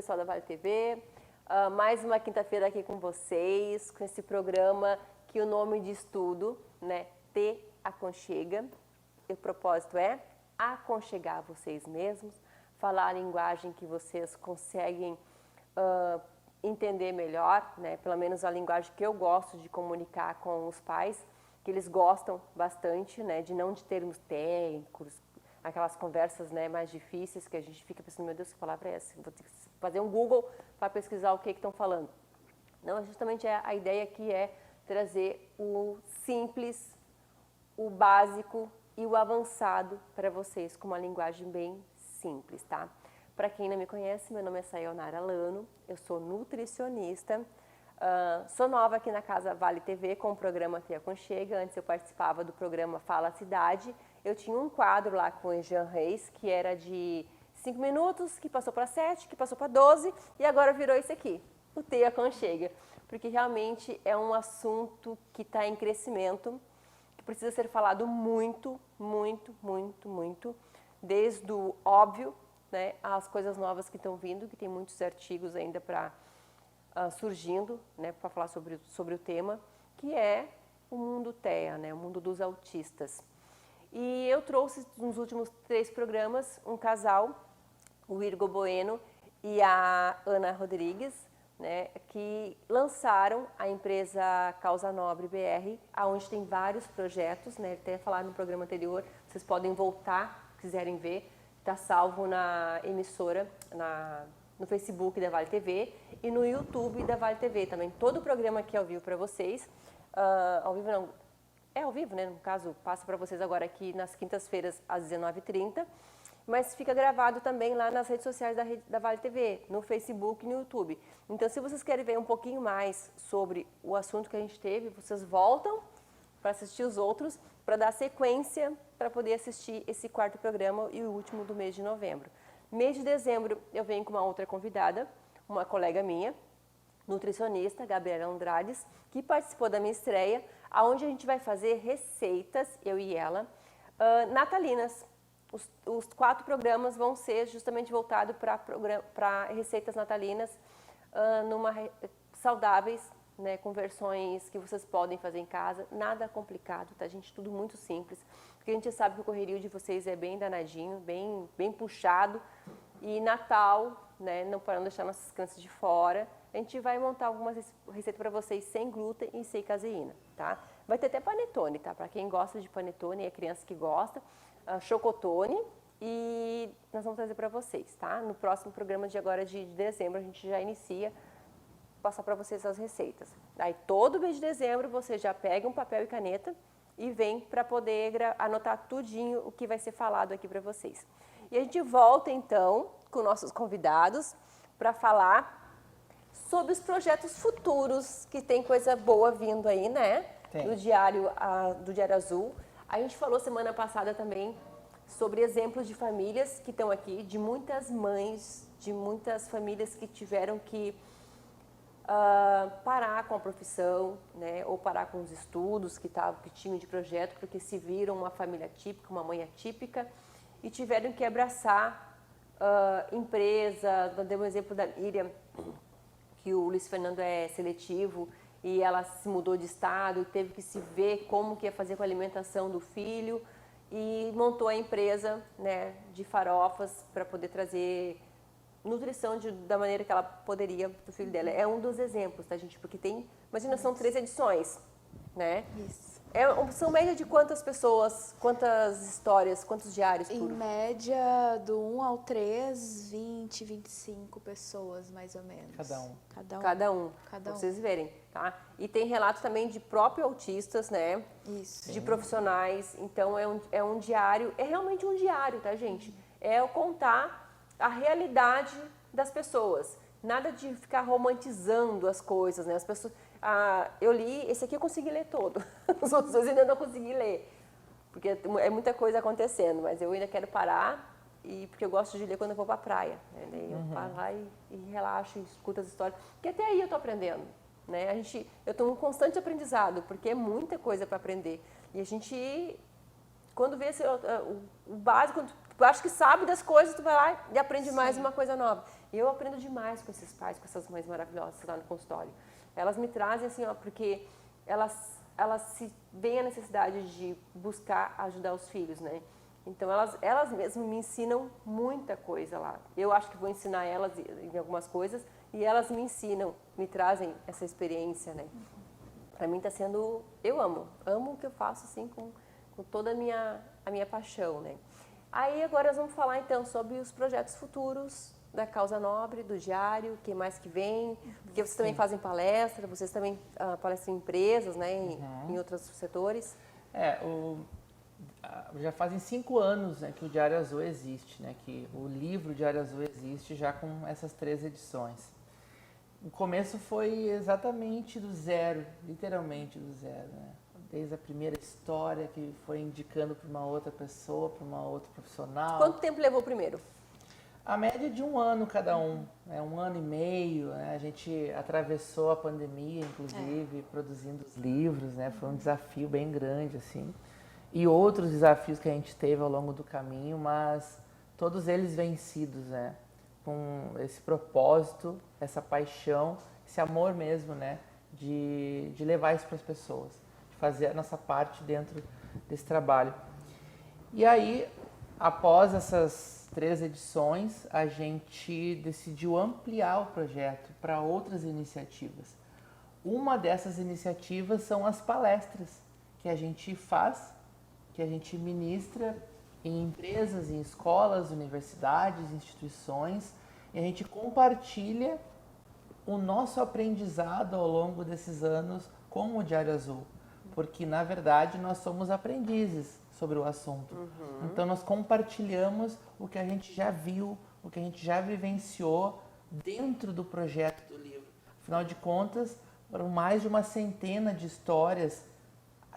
pessoal da Vale TV. Mais uma quinta-feira aqui com vocês, com esse programa que o nome diz tudo, né? Te aconchega. E o propósito é aconchegar vocês mesmos, falar a linguagem que vocês conseguem entender melhor, né? Pelo menos a linguagem que eu gosto de comunicar com os pais, que eles gostam bastante, né? De não de termos técnicos, aquelas conversas, né, mais difíceis que a gente fica pensando, meu Deus, que palavra é essa? Vou ter que fazer um Google para pesquisar o que estão falando. Não, justamente a ideia aqui é trazer o simples, o básico e o avançado para vocês, com uma linguagem bem simples, tá? Para quem não me conhece, meu nome é Sayonara Lano, eu sou nutricionista, sou nova aqui na Casa Vale TV com o programa Te Aconchega. Antes eu participava do programa Fala Cidade. Eu tinha um quadro lá com o Jean Reis, que era de 5 minutos, que passou para 7, que passou para 12 e agora virou esse aqui, o Te Aconchega. Porque realmente é um assunto que está em crescimento, que precisa ser falado muito, muito, muito, muito, desde o óbvio, né, às coisas novas que estão vindo, que tem muitos artigos ainda para surgindo, né, para falar sobre o tema, que é o mundo TEA, né, o mundo dos autistas. E eu trouxe nos últimos 3 programas um casal, o Irgo Bueno e a Ana Rodrigues, né, que lançaram a empresa Causa Nobre BR, onde tem vários projetos, né, até falar no programa anterior, vocês podem voltar, se quiserem ver, está salvo na emissora, no Facebook da Vale TV e no YouTube da Vale TV também. Todo o programa aqui é ao vivo para vocês, ao vivo não, é ao vivo, né? No caso, passa para vocês agora aqui nas quintas-feiras às 19h30, mas fica gravado também lá nas redes sociais da Vale TV, no Facebook e no YouTube. Então, se vocês querem ver um pouquinho mais sobre o assunto que a gente teve, vocês voltam para assistir os outros, para dar sequência, para poder assistir esse 4º programa e o último do mês de novembro. Mês de dezembro, eu venho com uma outra convidada, uma colega minha, nutricionista, Gabriela Andrades, que participou da minha estreia, onde a gente vai fazer receitas, eu e ela, natalinas. Os 4 programas vão ser justamente voltados para receitas natalinas, saudáveis, né, com versões que vocês podem fazer em casa, nada complicado, tá, gente? Tudo muito simples, porque a gente sabe que o correrio de vocês é bem danadinho, bem puxado, e Natal, né, não para não deixar nossas crianças de fora, a gente vai montar algumas receitas para vocês sem glúten e sem caseína, tá? Vai ter até panetone, tá? Para quem gosta de panetone, é criança que gosta, chocotone, e nós vamos trazer para vocês, tá? No próximo programa de agora de dezembro a gente já inicia passar para vocês as receitas. Aí todo mês de dezembro você já pega um papel e caneta e vem para poder anotar tudinho o que vai ser falado aqui para vocês. E a gente volta então com nossos convidados para falar sobre os projetos futuros, que tem coisa boa vindo aí, né? Do Diário Azul. A gente falou semana passada também sobre exemplos de famílias que estão aqui, de muitas mães, de muitas famílias que tiveram que parar com a profissão, né, ou parar com os estudos que tinham de projeto, porque se viram uma família típica, uma mãe atípica, e tiveram que abraçar empresa. Dei um exemplo da Miriam, que o Luiz Fernando é seletivo, e ela se mudou de estado, teve que se ver como que ia fazer com a alimentação do filho, e montou a empresa, né, de farofas para poder trazer nutrição da maneira que ela poderia para o filho dela. É um dos exemplos, tá, gente? Porque imagina, são 3 edições, né? Isso. São média de quantas pessoas, quantas histórias, quantos diários? Em média, do 1 ao 3, 20, 25 pessoas, mais ou menos. Cada um. Pra vocês verem, tá? E tem relatos também de próprios autistas, né? Isso. De profissionais. Então, é um diário, é realmente um diário, tá, gente? É eu contar a realidade das pessoas. Nada de ficar romantizando as coisas, né? As pessoas... eu li, esse aqui eu consegui ler todo. Os outros dois ainda não consegui ler. Porque é muita coisa acontecendo, mas eu ainda quero parar, porque eu gosto de ler quando eu vou para a praia. Né? Daí eu paro lá e relaxo e escuto as histórias. Porque até aí eu estou aprendendo. Né? Eu estou em um constante aprendizado, porque é muita coisa para aprender. E a gente, quando vê o básico, quando tu acha que sabe das coisas, tu vai lá e aprende mais uma coisa nova. E eu aprendo demais com esses pais, com essas mães maravilhosas lá no consultório. Elas me trazem assim, ó, porque elas se veem a necessidade de buscar ajudar os filhos, né? Então, elas mesmas me ensinam muita coisa lá. Eu acho que vou ensinar elas em algumas coisas e elas me ensinam, me trazem essa experiência, né? Para mim está sendo... Eu amo o que eu faço, assim, com toda a minha paixão, né? Aí, agora nós vamos falar, então, sobre os projetos futuros da Causa Nobre, do Diário, o que mais que vem, porque vocês também fazem palestra, vocês também palestram em empresas, né, em outros setores. Já fazem 5 anos, né, que o Diário Azul existe, né, que o livro Diário Azul existe já com essas 3 edições. O começo foi exatamente do zero, literalmente do zero, né? Desde a primeira história que foi indicando para uma outra pessoa, para uma outra profissional. Quanto tempo levou o primeiro? A média de 1 ano cada um, né? 1 ano e meio, né? A gente atravessou a pandemia, inclusive, produzindo os livros, né? Foi um desafio bem grande, assim. E outros desafios que a gente teve ao longo do caminho, mas todos eles vencidos, né? Com esse propósito, essa paixão, esse amor mesmo, né? De levar isso para as pessoas, de fazer a nossa parte dentro desse trabalho. E aí, após essas 3 edições, a gente decidiu ampliar o projeto para outras iniciativas. Uma dessas iniciativas são as palestras que a gente faz, que a gente ministra em empresas, em escolas, universidades, instituições, e a gente compartilha o nosso aprendizado ao longo desses anos com o Diário Azul, porque na verdade nós somos aprendizes sobre o assunto. Então nós compartilhamos o que a gente já viu, o que a gente já vivenciou dentro do projeto do livro. Afinal de contas, foram mais de uma centena de histórias,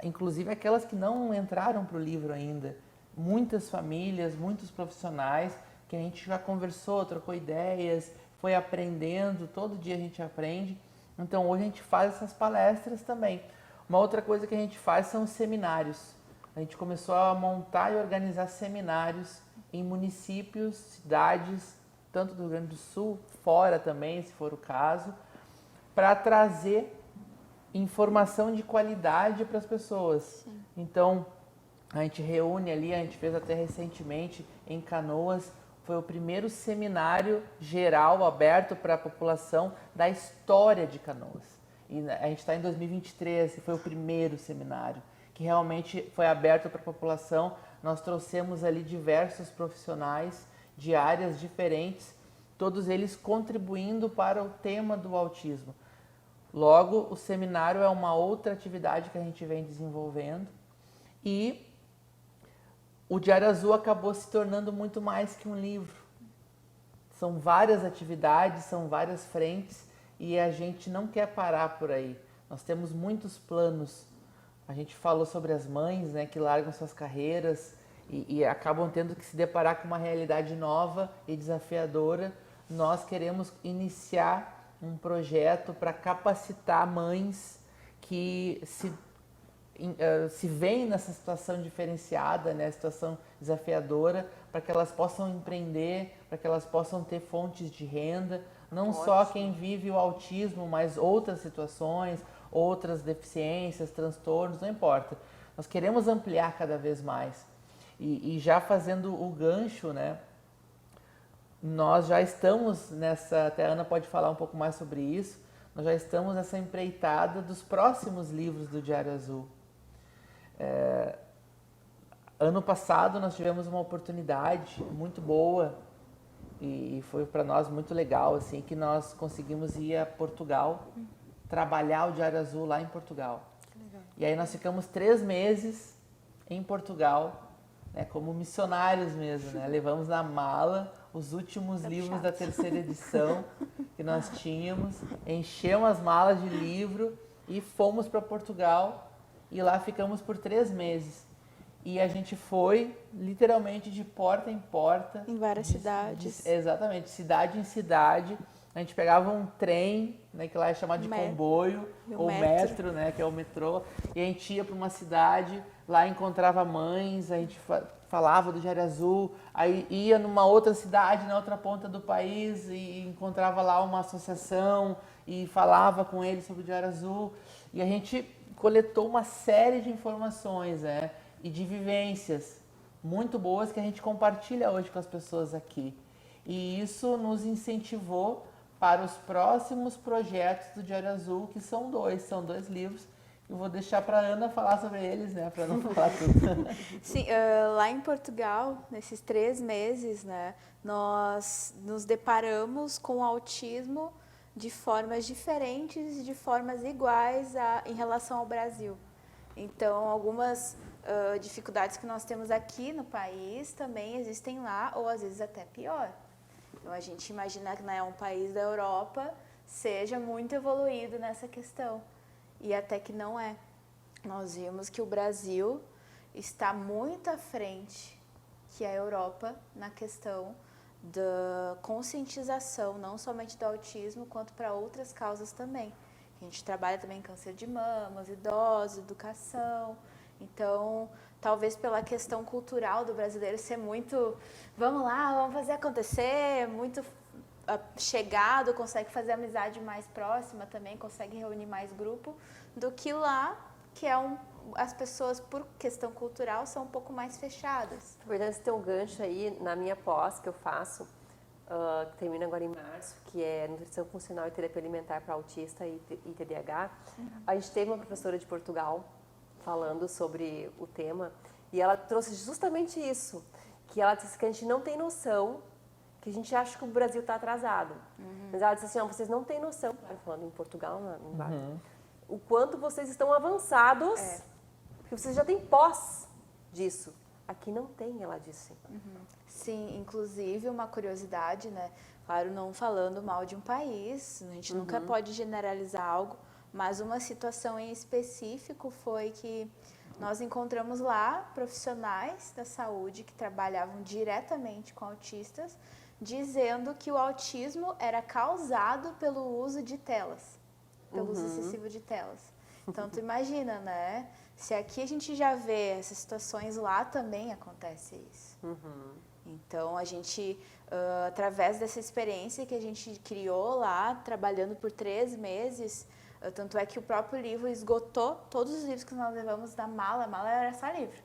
inclusive aquelas que não entraram para o livro ainda. Muitas famílias, muitos profissionais que a gente já conversou, trocou ideias, foi aprendendo, todo dia a gente aprende. Então hoje a gente faz essas palestras também. Uma outra coisa que a gente faz são os seminários. A gente começou a montar e organizar seminários em municípios, cidades, tanto do Rio Grande do Sul, fora também, se for o caso, para trazer informação de qualidade para as pessoas. Sim. Então, a gente reúne ali, a gente fez até recentemente em Canoas, foi o primeiro seminário geral aberto para a população da história de Canoas. E a gente está em 2023, foi o primeiro seminário que realmente foi aberto para a população. Nós trouxemos ali diversos profissionais de áreas diferentes, todos eles contribuindo para o tema do autismo. Logo, o seminário é uma outra atividade que a gente vem desenvolvendo e o Diário Azul acabou se tornando muito mais que um livro. São várias atividades, são várias frentes e a gente não quer parar por aí. Nós temos muitos planos. A gente falou sobre as mães, né, que largam suas carreiras e acabam tendo que se deparar com uma realidade nova e desafiadora. Nós queremos iniciar um projeto para capacitar mães que se veem nessa situação diferenciada, né, situação desafiadora, para que elas possam empreender, para que elas possam ter fontes de renda, não só quem vive o autismo, mas outras situações, outras deficiências, transtornos, não importa. Nós queremos ampliar cada vez mais. E já fazendo o gancho, né, nós já estamos nessa, até a Ana pode falar um pouco mais sobre isso, nós já estamos nessa empreitada dos próximos livros do Diário Azul. Ano passado nós tivemos uma oportunidade muito boa e foi para nós muito legal, assim, que nós conseguimos ir a Portugal, trabalhar o Diário Azul lá em Portugal. E aí nós ficamos 3 meses em Portugal, né, como missionários mesmo, né? Levamos na mala os últimos livros da 3ª edição que nós tínhamos, enchemos as malas de livro e fomos para Portugal e lá ficamos por 3 meses. E a gente foi literalmente de porta em porta. Em várias cidades. Exatamente, cidade em cidade, a gente pegava um trem, né, que lá é chamado de comboio, ou metro, né, que é o metrô, e a gente ia para uma cidade, lá encontrava mães, a gente falava do Diário Azul, aí ia numa outra cidade, na outra ponta do país, e encontrava lá uma associação e falava com eles sobre o Diário Azul, e a gente coletou uma série de informações, né, e de vivências muito boas que a gente compartilha hoje com as pessoas aqui. E isso nos incentivou para os próximos projetos do Diário Azul, que são dois livros. Eu vou deixar para a Ana falar sobre eles, né, para não falar tudo. Sim, lá em Portugal, nesses 3 meses, né, nós nos deparamos com o autismo de formas diferentes e de formas iguais em relação ao Brasil. Então, algumas dificuldades que nós temos aqui no país também existem lá, ou às vezes até pior. Então, a gente imagina que, né, um país da Europa seja muito evoluído nessa questão, e até que não é. Nós vimos que o Brasil está muito à frente que a Europa na questão da conscientização, não somente do autismo, quanto para outras causas também. A gente trabalha também câncer de mama, idosos, educação. Então, talvez pela questão cultural do brasileiro ser muito, vamos lá, vamos fazer acontecer, muito chegado, consegue fazer amizade mais próxima também, consegue reunir mais grupo, do que lá, que é as pessoas, por questão cultural, são um pouco mais fechadas. Na verdade, você tem um gancho aí na minha pós que eu faço, que termina agora em março, que é Nutrição Funcional e Terapia Alimentar para Autista e TDAH. A gente teve uma professora de Portugal falando sobre o tema, e ela trouxe justamente isso, que ela disse que a gente não tem noção, que a gente acha que o Brasil está atrasado. Mas ela disse assim, ó, vocês não têm noção, falando em Portugal, o quanto vocês estão avançados, porque vocês já têm pós disso. Aqui não tem, ela disse. Sim, inclusive uma curiosidade, né? Claro, não falando mal de um país, a gente nunca pode generalizar algo, mas uma situação em específico foi que nós encontramos lá profissionais da saúde que trabalhavam diretamente com autistas, dizendo que o autismo era causado pelo uso de telas, pelo uso excessivo de telas. Então, tu imagina, né? Se aqui a gente já vê essas situações, lá também acontece isso. Então, a gente, através dessa experiência que a gente criou lá, trabalhando por 3 meses, tanto é que o próprio livro esgotou todos os livros que nós levamos da mala. A mala era só livro.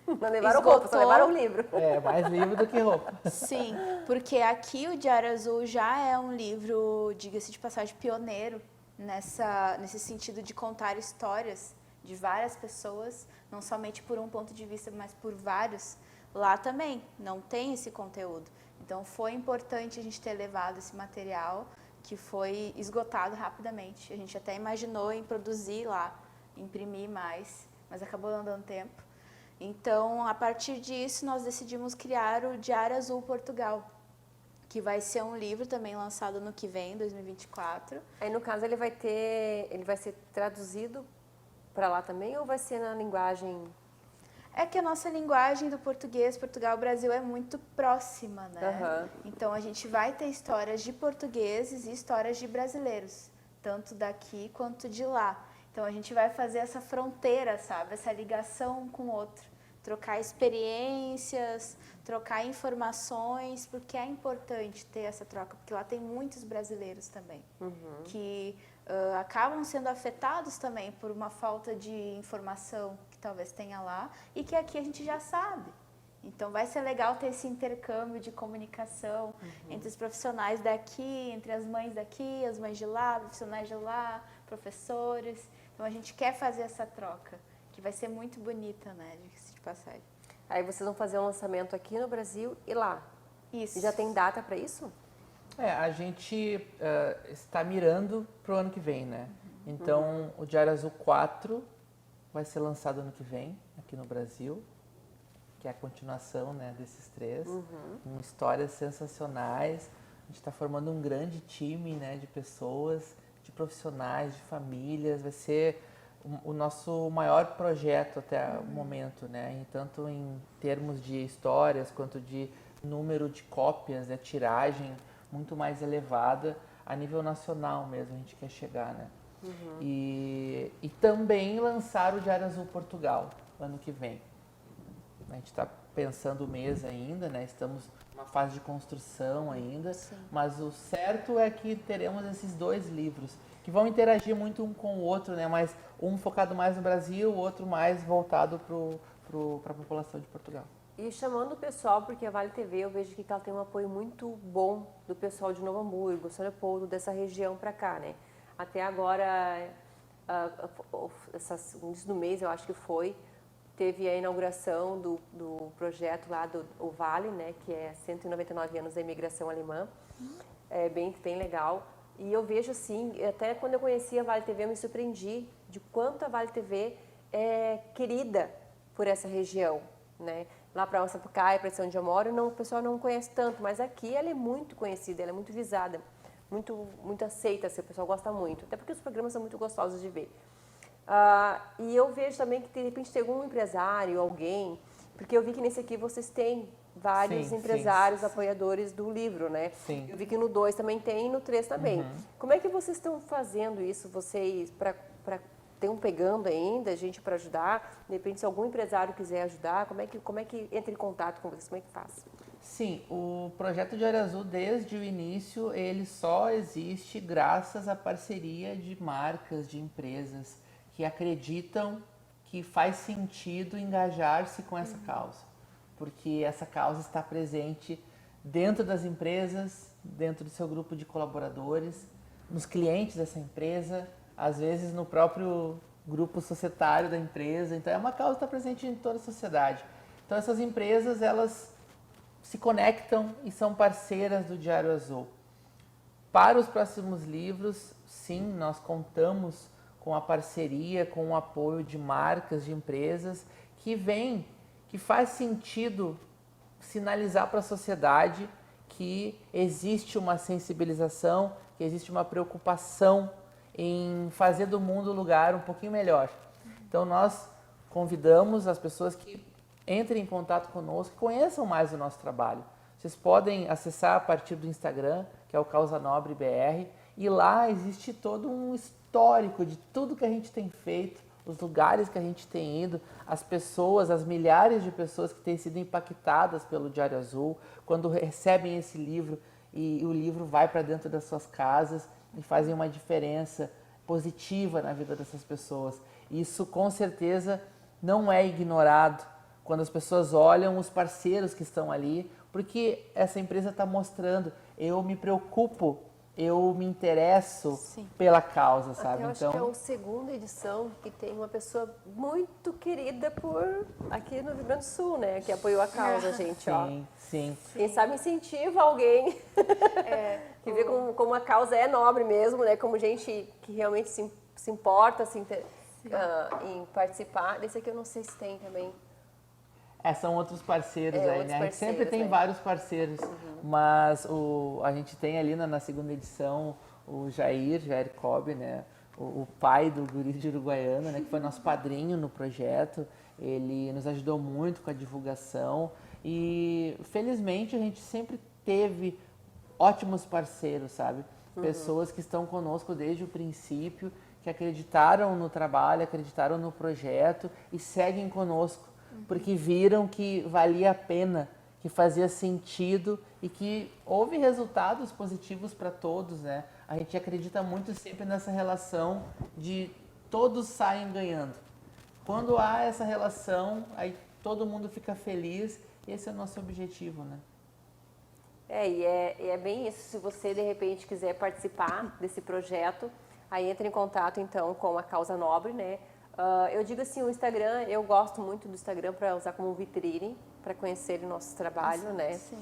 Não levaram roupa, só levaram o livro. É, mais livro do que roupa. Sim, porque aqui o Diário Azul já é um livro, diga-se de passagem, pioneiro nesse sentido de contar histórias de várias pessoas, não somente por um ponto de vista, mas por vários. Lá também não tem esse conteúdo. Então foi importante a gente ter levado esse material, que foi esgotado rapidamente. A gente até imaginou em produzir lá, imprimir mais, mas acabou não dando tempo. Então, a partir disso, nós decidimos criar o Diário Azul Portugal, que vai ser um livro também lançado no que vem, 2024. Aí, no caso, ele vai ser traduzido para lá também ou vai ser na linguagem... É que a nossa linguagem do português, Portugal, Brasil, é muito próxima, né? Então, a gente vai ter histórias de portugueses e histórias de brasileiros, tanto daqui quanto de lá. Então, a gente vai fazer essa fronteira, sabe? Essa ligação um com o outro. Trocar experiências, trocar informações, porque é importante ter essa troca, porque lá tem muitos brasileiros também, que acabam sendo afetados também por uma falta de informação que talvez tenha lá e que aqui a gente já sabe. Então, vai ser legal ter esse intercâmbio de comunicação entre os profissionais daqui, entre as mães daqui, as mães de lá, profissionais de lá, professores. Então, a gente quer fazer essa troca, que vai ser muito bonita, né, de passagem. Aí vocês vão fazer um lançamento aqui no Brasil e lá. Isso. E já tem data para isso? A gente está mirando para o ano que vem, né? Então, o Diário Azul 4 vai ser lançado ano que vem, aqui no Brasil, que é a continuação, né, desses 3, com histórias sensacionais. A gente está formando um grande time, né, de pessoas, de profissionais, de famílias. Vai ser o nosso maior projeto até o momento, né? Tanto em termos de histórias quanto de número de cópias, né, tiragem muito mais elevada. a nível nacional mesmo, a gente quer chegar, né? E também lançar o Diário Azul Portugal, ano que vem. A gente está pensando o mês ainda, né? Estamos numa fase de construção ainda, mas o certo é que teremos esses 2 livros, que vão interagir muito um com o outro, né? Mas um focado mais no Brasil, o outro mais voltado para a população de Portugal. E chamando o pessoal, porque a Vale TV eu vejo que ela tem um apoio muito bom do pessoal de Novo Hamburgo, São Leopoldo, dessa região para cá, né? Até agora, início do mês, eu acho que teve a inauguração do projeto lá do Vale, né? Que é 199 anos da imigração alemã. É bem legal. E eu vejo assim, até quando eu conheci a Vale TV, eu me surpreendi de quanto a Vale TV é querida por essa região, né? Lá para Sapucaia, para onde eu moro, o pessoal não conhece tanto, mas aqui ela é muito conhecida, ela é muito visada, muito aceita, assim, o pessoal gosta muito, até porque os programas são muito gostosos de ver. E eu vejo também que de repente tem algum empresário, alguém, porque eu vi que nesse aqui vocês têm vários empresários apoiadores do livro, né? Sim. Eu vi que no 2 também tem e no 3 também. Como é que vocês estão fazendo isso, vocês, estão pegando ainda gente para ajudar? De repente, se algum empresário quiser ajudar, como é que entra em contato com vocês? Como é que faz? Sim, o projeto Diário Azul, desde o início, ele só existe graças à parceria de marcas, de empresas que acreditam que faz sentido engajar-se com essa causa. Porque essa causa está presente dentro das empresas, dentro do seu grupo de colaboradores, nos clientes dessa empresa, às vezes no próprio grupo societário da empresa. Então é uma causa que está presente em toda a sociedade. Então essas empresas, elas se conectam e são parceiras do Diário Azul. Para os próximos livros, sim, nós contamos com a parceria, com o apoio de marcas, de empresas que faz sentido sinalizar para a sociedade que existe uma sensibilização, que existe uma preocupação em fazer do mundo um lugar um pouquinho melhor. Então nós convidamos as pessoas que entrem em contato conosco, que conheçam mais o nosso trabalho. Vocês podem acessar a partir do Instagram, que é o Causa Nobre BR, e lá existe todo um histórico de tudo que a gente tem feito, os lugares que a gente tem ido, as pessoas, as milhares de pessoas que têm sido impactadas pelo Diário Azul, quando recebem esse livro e o livro vai para dentro das suas casas e fazem uma diferença positiva na vida dessas pessoas. Isso com certeza não é ignorado quando as pessoas olham os parceiros que estão ali, porque essa empresa está mostrando, eu me preocupo, eu me interesso pela causa, sabe? Eu acho que é a segunda edição que tem uma pessoa muito querida aqui no Rio Grande do Sul, né? Que apoiou a causa, gente, ó. Sim. Quem sabe incentiva alguém que vê como a causa é nobre mesmo, né? Como gente que realmente se importa em participar. Desse aqui eu não sei se tem também. São outros parceiros aí, né? A gente sempre tem vários parceiros, mas a gente tem ali na segunda edição o Jair Cobb, né? O pai do Guri de Uruguaiana, né? Que foi nosso padrinho no projeto. Ele nos ajudou muito com a divulgação e felizmente a gente sempre teve ótimos parceiros, sabe? Pessoas que estão conosco desde o princípio, que acreditaram no trabalho, acreditaram no projeto e seguem conosco. Porque viram que valia a pena, que fazia sentido e que houve resultados positivos para todos, né? A gente acredita muito sempre nessa relação de todos saem ganhando. Quando há essa relação, aí todo mundo fica feliz e esse é o nosso objetivo, né? E é bem isso. Se você, de repente, quiser participar desse projeto, aí entra em contato, então, com a Causa Nobre, né? Eu digo assim, o Instagram, eu gosto muito do Instagram para usar como vitrine, para conhecer o nosso trabalho, né? Sim.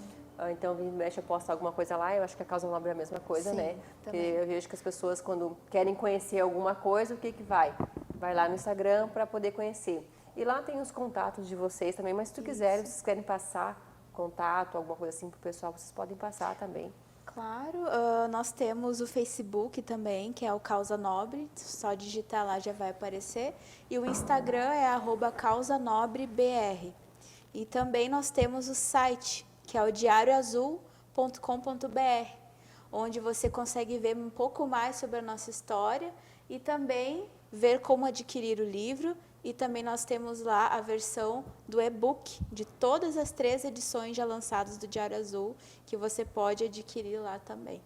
Então, mexe, eu posto alguma coisa lá, eu acho que a Causa Nobre é a mesma coisa, né? Porque eu vejo que as pessoas, quando querem conhecer alguma coisa, o que vai? Vai lá no Instagram para poder conhecer. E lá tem os contatos de vocês também, mas se tu quiser, se vocês querem passar contato, alguma coisa assim pro pessoal, vocês podem passar também. Claro, nós temos o Facebook também, que é o Causa Nobre, só digitar lá já vai aparecer. E o Instagram é @causanobrebr. E também nós temos o site, que é o diarioazul.com.br, onde você consegue ver um pouco mais sobre a nossa história e também ver como adquirir o livro. E também nós temos lá a versão do e-book de todas as 3 edições já lançadas do Diário Azul, que você pode adquirir lá também.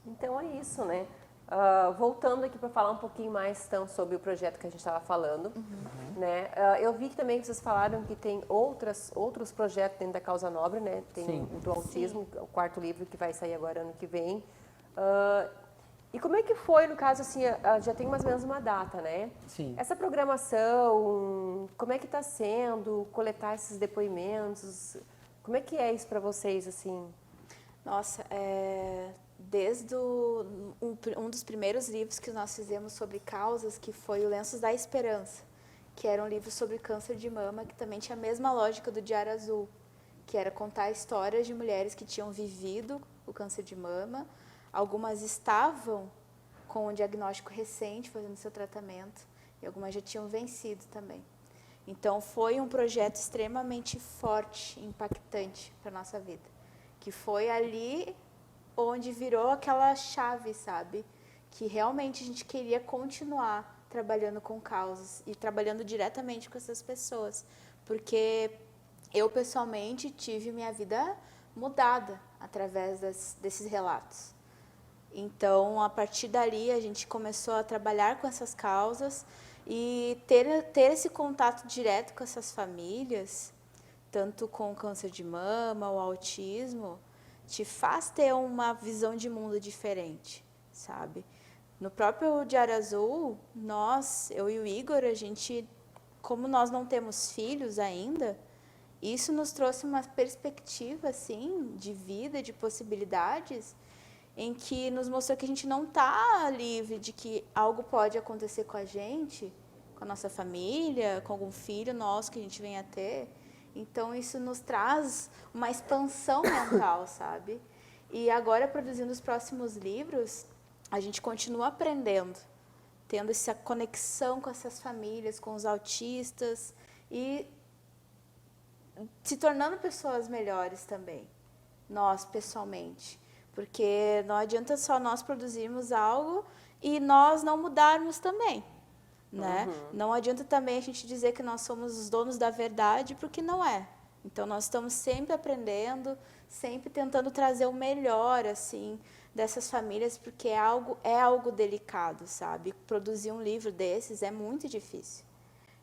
Então é isso, né? Voltando aqui para falar um pouquinho mais então, sobre o projeto que a gente estava falando, né? Eu vi que também vocês falaram que tem outros projetos dentro da Causa Nobre, né? Tem Sim. o do autismo, o 4º livro que vai sair agora ano que vem. E como é que foi, no caso, assim, já tem mais ou menos uma data, né? Sim. Essa programação, como é que está sendo coletar esses depoimentos? Como é que é isso para vocês, assim? Nossa, desde um dos primeiros livros que nós fizemos sobre causas, que foi o Lenços da Esperança, que era um livro sobre câncer de mama, que também tinha a mesma lógica do Diário Azul, que era contar histórias de mulheres que tinham vivido o câncer de mama. Algumas estavam com um diagnóstico recente, fazendo seu tratamento, e algumas já tinham vencido também. Então, foi um projeto extremamente forte, impactante para a nossa vida, que foi ali onde virou aquela chave, sabe? Que realmente a gente queria continuar trabalhando com causas e trabalhando diretamente com essas pessoas, porque eu, pessoalmente, tive minha vida mudada através desses relatos. Então, a partir dali, a gente começou a trabalhar com essas causas e ter esse contato direto com essas famílias, tanto com o câncer de mama, o autismo, te faz ter uma visão de mundo diferente, sabe? No próprio Diário Azul, eu e o Igor, a gente, como nós não temos filhos ainda, isso nos trouxe uma perspectiva, assim, de vida, de possibilidades, em que nos mostrou que a gente não está livre de que algo pode acontecer com a gente, com a nossa família, com algum filho nosso que a gente venha a ter. Então, isso nos traz uma expansão mental, sabe? E agora, produzindo os próximos livros, a gente continua aprendendo, tendo essa conexão com essas famílias, com os autistas e se tornando pessoas melhores também, nós pessoalmente. Porque não adianta só nós produzirmos algo e nós não mudarmos também, né? Não adianta também a gente dizer que nós somos os donos da verdade, porque não é. Então, nós estamos sempre aprendendo, sempre tentando trazer o melhor, assim, dessas famílias, porque é algo delicado, sabe? Produzir um livro desses é muito difícil.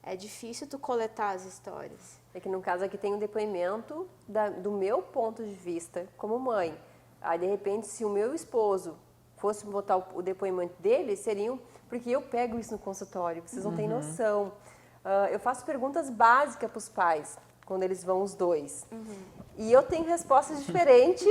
É difícil tu coletar as histórias. É que, no caso, aqui tem um depoimento do meu ponto de vista como mãe. Aí, de repente, se o meu esposo fosse botar o depoimento dele, seriam... Porque eu pego isso no consultório, vocês não têm noção. Eu faço perguntas básicas para os pais, quando eles vão os dois. E eu tenho respostas diferentes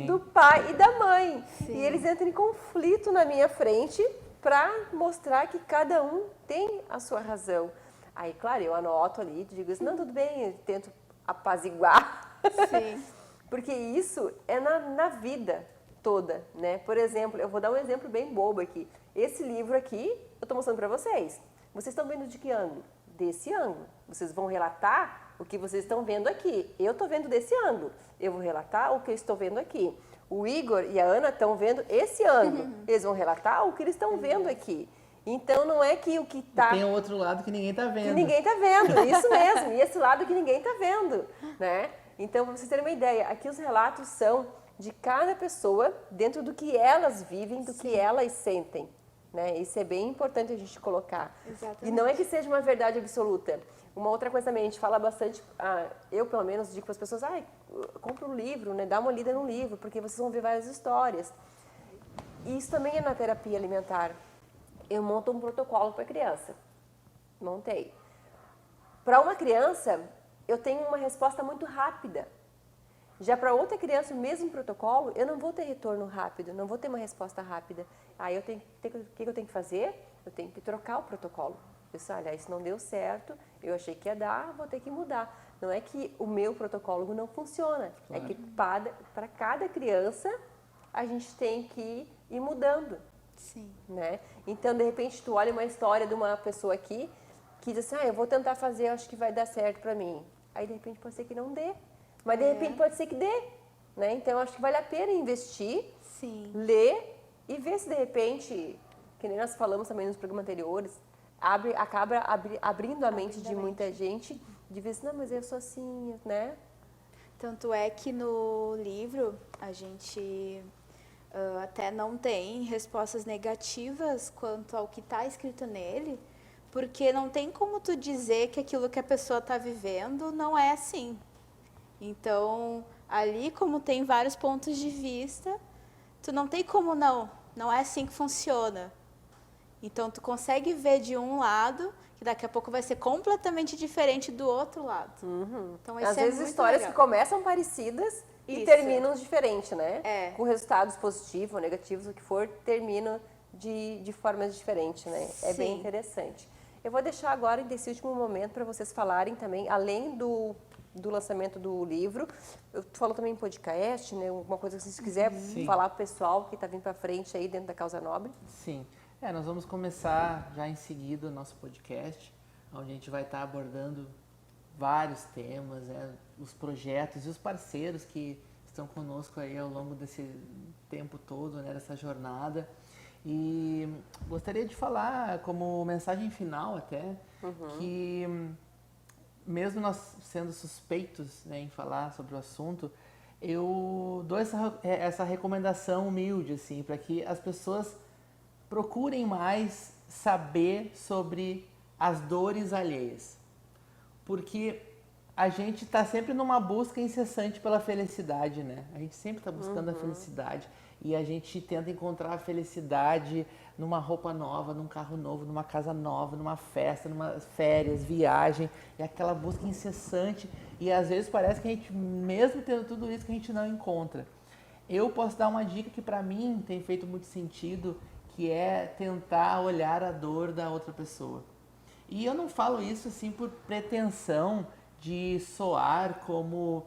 do pai e da mãe. Sim. E eles entram em conflito na minha frente para mostrar que cada um tem a sua razão. Aí, claro, eu anoto ali, digo assim, não, tudo bem, eu tento apaziguar. Sim. Porque isso é na vida toda, né? Por exemplo, eu vou dar um exemplo bem bobo aqui. Esse livro aqui, eu estou mostrando para vocês. Vocês estão vendo de que ângulo? Desse ângulo. Vocês vão relatar o que vocês estão vendo aqui. Eu estou vendo desse ângulo. Eu vou relatar o que eu estou vendo aqui. O Igor e a Ana estão vendo esse ângulo. Eles vão relatar o que eles estão vendo aqui. Então, não é que o que está... Tem o outro lado que ninguém está vendo. Que ninguém está vendo, isso mesmo. E esse lado que ninguém está vendo, né? Então, para vocês terem uma ideia, aqui os relatos são de cada pessoa dentro do que elas vivem, do que elas sentem, né? Isso é bem importante a gente colocar. Exatamente. E não é que seja uma verdade absoluta. Uma outra coisa também, a gente fala bastante, eu pelo menos digo para as pessoas, compra um livro, né? Dá uma lida no livro, porque vocês vão ver várias histórias. E isso também é na terapia alimentar. Eu monto um protocolo para a criança. Montei. Para uma criança, eu tenho uma resposta muito rápida. Já para outra criança, o mesmo protocolo, eu não vou ter retorno rápido, não vou ter uma resposta rápida. Aí o que eu tenho que fazer? Eu tenho que trocar o protocolo. Eu disse, olha, isso não deu certo, eu achei que ia dar, vou ter que mudar. Não é que o meu protocolo não funciona, é que para cada criança a gente tem que ir mudando. Sim. Né? Então, de repente, tu olha uma história de uma pessoa aqui que diz assim, eu vou tentar fazer, acho que vai dar certo para mim. Aí, de repente, pode ser que não dê. Mas, de repente, pode ser que dê. né? Então, acho que vale a pena investir, Sim. ler e ver se de repente, que nem nós falamos também nos programas anteriores, acaba abrindo a mente de muita gente, de ver assim, não, mas eu sou assim, né? Tanto é que no livro a gente até não tem respostas negativas quanto ao que está escrito nele, porque não tem como tu dizer que aquilo que a pessoa está vivendo não é assim. Então, ali como tem vários pontos de vista, tu não tem como não é assim que funciona. Então, tu consegue ver de um lado, que daqui a pouco vai ser completamente diferente do outro lado. Então, isso Às é vezes muito histórias legal. que começam parecidas e Isso. terminam diferente, né? É. Com resultados positivos ou negativos, o que for, terminam de formas diferentes, né? É bem Sim. interessante. Eu vou deixar agora, desse último momento, para vocês falarem também, além do lançamento do livro, tu falou também em podcast, né? Alguma coisa que vocês quiser falar pro pessoal que está vindo para frente aí dentro da Causa Nobre. Sim. Nós vamos começar já em seguida o nosso podcast, onde a gente vai estar abordando vários temas, os projetos e os parceiros que estão conosco aí ao longo desse tempo todo, né, dessa jornada. E gostaria de falar como mensagem final até, que mesmo nós sendo suspeitos, né, em falar sobre o assunto, eu dou essa recomendação humilde, assim, para que as pessoas procurem mais saber sobre as dores alheias. Porque a gente está sempre numa busca incessante pela felicidade, né? A gente sempre está buscando a felicidade. E a gente tenta encontrar a felicidade numa roupa nova, num carro novo, numa casa nova, numa festa, numa férias, viagem. E aquela busca incessante. E às vezes parece que a gente, mesmo tendo tudo isso, que a gente não encontra. Eu posso dar uma dica que para mim tem feito muito sentido, que é tentar olhar a dor da outra pessoa. E eu não falo isso assim por pretensão de soar como,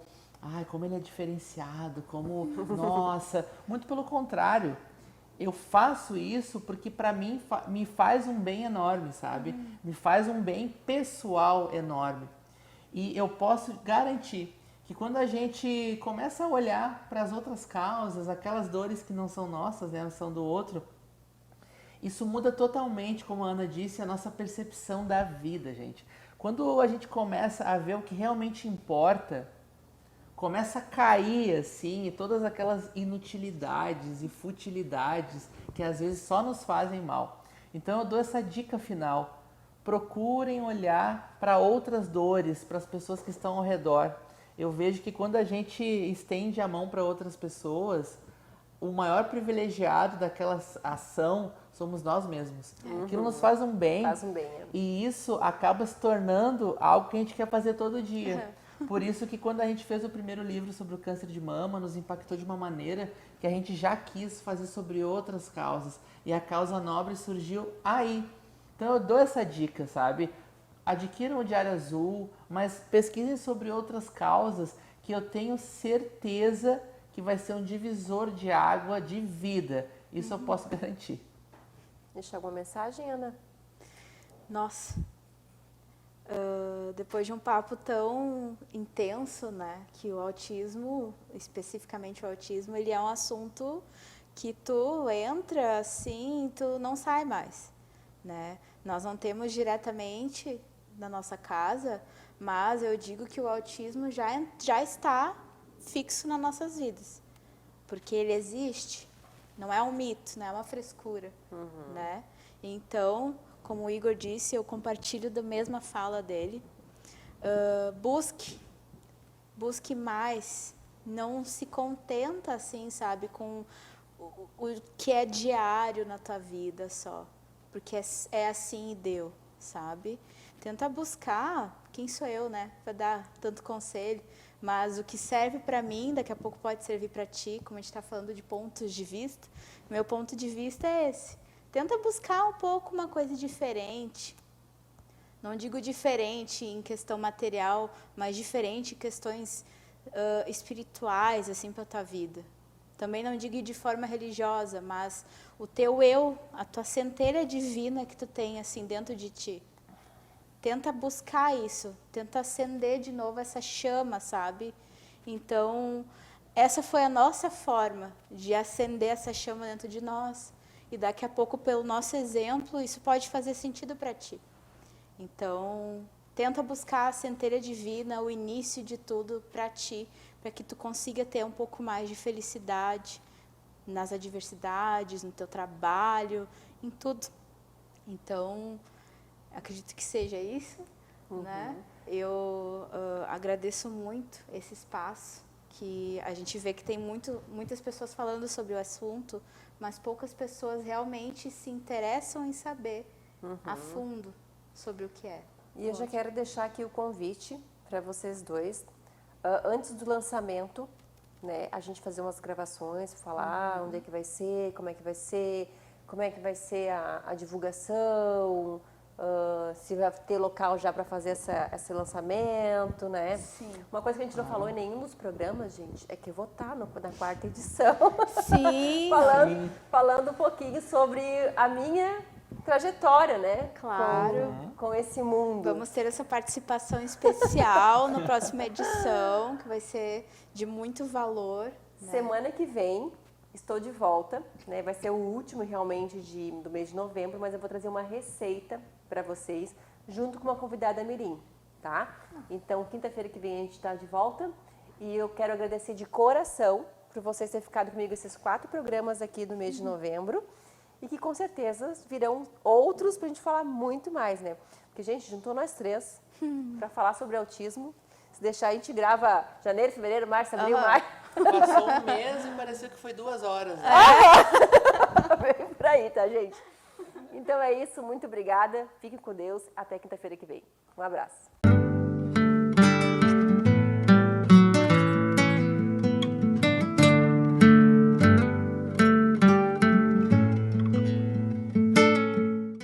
como ele é diferenciado, como, nossa, muito pelo contrário. Eu faço isso porque para mim me faz um bem enorme, sabe? Me faz um bem pessoal enorme. E eu posso garantir que quando a gente começa a olhar para as outras causas, aquelas dores que não são nossas, né, são do outro, isso muda totalmente, como a Ana disse, a nossa percepção da vida, gente. Quando a gente começa a ver o que realmente importa, começa a cair, assim, todas aquelas inutilidades e futilidades que às vezes só nos fazem mal. Então eu dou essa dica final. Procurem olhar para outras dores, para as pessoas que estão ao redor. Eu vejo que quando a gente estende a mão para outras pessoas, o maior privilegiado daquela ação somos nós mesmos. Aquilo nos faz um bem. Faz um bem, E isso acaba se tornando algo que a gente quer fazer todo dia. Por isso que quando a gente fez o primeiro livro sobre o câncer de mama, nos impactou de uma maneira que a gente já quis fazer sobre outras causas. E a Causa Nobre surgiu aí. Então eu dou essa dica, sabe? Adquiram o Diário Azul, mas pesquisem sobre outras causas que eu tenho certeza que vai ser um divisor de água de vida. Isso eu posso garantir. Deixa alguma mensagem, Ana? Nossa, depois de um papo tão intenso, né, que o autismo, especificamente o autismo, ele é um assunto que tu entra assim, tu não sai mais, né? Nós não temos diretamente na nossa casa, mas eu digo que o autismo já está fixo nas nossas vidas, porque ele existe, não é um mito, não é uma frescura, né? Então, como o Igor disse, eu compartilho da mesma fala dele. Busque mais, não se contenta assim, sabe, com o que é diário na tua vida só, porque é assim e deu, sabe? Tenta buscar, quem sou eu, né, para dar tanto conselho, mas o que serve para mim, daqui a pouco pode servir para ti, como a gente está falando de pontos de vista, meu ponto de vista é esse. Tenta buscar um pouco uma coisa diferente. Não digo diferente em questão material, mas diferente em questões espirituais, assim, para a tua vida. Também não digo de forma religiosa, mas o teu eu, a tua centelha divina que tu tem, assim, dentro de ti. Tenta buscar isso, tenta acender de novo essa chama, sabe? Então, essa foi a nossa forma de acender essa chama dentro de nós. E daqui a pouco, pelo nosso exemplo, isso pode fazer sentido para ti. Então, tenta buscar a centelha divina, o início de tudo para ti, para que tu consiga ter um pouco mais de felicidade nas adversidades, no teu trabalho, em tudo. Então, acredito que seja isso, né? Eu agradeço muito esse espaço, que a gente vê que tem muitas pessoas falando sobre o assunto, mas poucas pessoas realmente se interessam em saber a fundo sobre o que é. E eu já quero deixar aqui o convite para vocês dois. Antes do lançamento, né, a gente fazer umas gravações, falar onde é que vai ser, como é que vai ser a divulgação, se vai ter local já para fazer esse lançamento, né? Sim. Uma coisa que a gente não falou em nenhum dos programas, gente, é que eu vou estar na 4ª edição. Sim. falando um pouquinho sobre a minha trajetória, né? Claro. Com esse mundo. Vamos ter essa participação especial na próxima edição, que vai ser de muito valor. Né? Semana que vem estou de volta, né? Vai ser o último realmente do mês de novembro, mas eu vou trazer uma receita para vocês, junto com uma convidada mirim, tá? Então, quinta-feira que vem a gente está de volta e eu quero agradecer de coração por vocês terem ficado comigo esses 4 programas aqui do mês de novembro e que com certeza virão outros pra gente falar muito mais, né? Porque, gente, juntou nós 3 para falar sobre autismo. Se deixar, a gente grava janeiro, fevereiro, março, abril, maio. Passou um mês e pareceu que foi 2 horas. Né? Vem por aí, tá, gente? Então é isso, muito obrigada. Fiquem com Deus. Até quinta-feira que vem. Um abraço.